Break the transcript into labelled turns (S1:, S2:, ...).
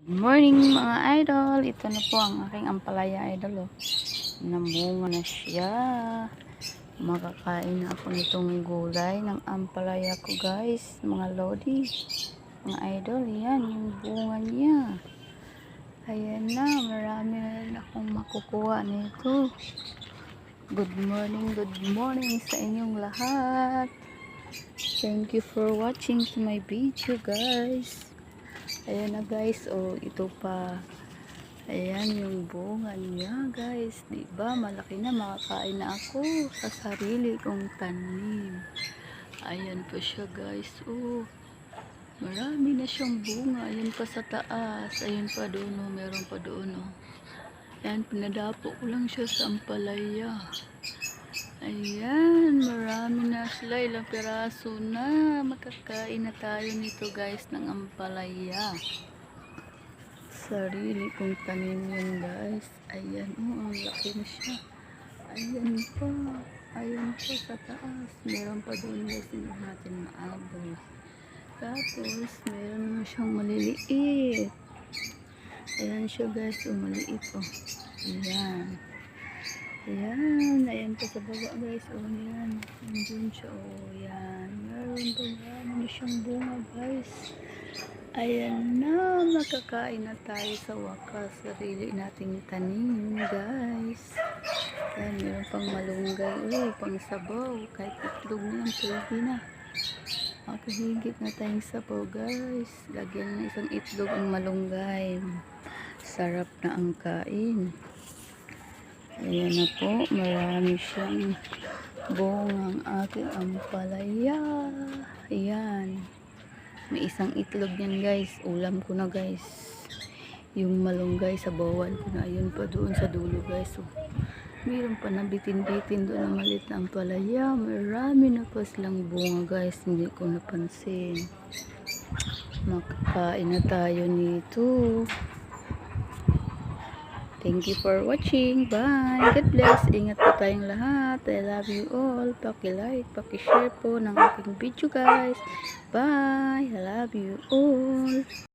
S1: Good morning mga idol. Ito na po ang aking ampalaya idol. Oh. Namunga na siya. Makakain na ako nitong gulay ng ampalaya ko guys. Mga lodi. Mga idol. Yan yung bunga niya. Ayan na. Marami na rin akong makukuha nito. Good morning sa inyong lahat. Thank you for watching to my video guys. Ayan na guys, oh ito pa. Ayan yung bunga niya guys, diba malaki na, makakain na ako sa sarili kong tanim. Ayan pa siya guys, oh marami na siyang bunga. Ayan pa sa taas, ayan pa doon, oh meron pa doon, oh. Ayan, pinadapo ko lang siya sa ampalaya. Ayan, marami na sila, ilang piraso na. Makakain na tayo nito guys ng ampalaya. Sarili kong tanim yun guys. Ayan, oh, ang laki na siya. Ayan pa sa taas. Meron pa doon guys, hindi natin maabot. Tapos, meron naman siyang maliliit. Ayan siya guys, oh, maliit, oh. Ayan. Ayan pa sa baba guys, oh, ayan. Nandun siya, oh, ayan. Meron pa marami siyang bunga guys. Ayan na, makakain na tayo sa wakas. Sarili nating tanim guys. Ayan, meron pang malunggay, oh, pang sabaw. Kahit itlog na yan, pwede na. Makahigit na tayong sabaw guys. Lagyan ng isang itlog ang malunggay. Sarap na ang kain. Ayan na po, marami siyang bungang aking ampalaya. Ayan. May isang itlog yan guys. Ulam ko na guys. Yung malunggay sa bawan ko na. Ayun pa doon sa dulo guys. So, mayroon pa na bitin-bitin doon na maliit na ampalaya. Marami na pa silang bunga guys. Hindi ko napansin. Makakain na tayo nito. Thank you for watching. Bye. God bless. Ingat po tayong lahat. I love you all. Paki-like, paki-share po ng aking video guys. Bye. I love you all.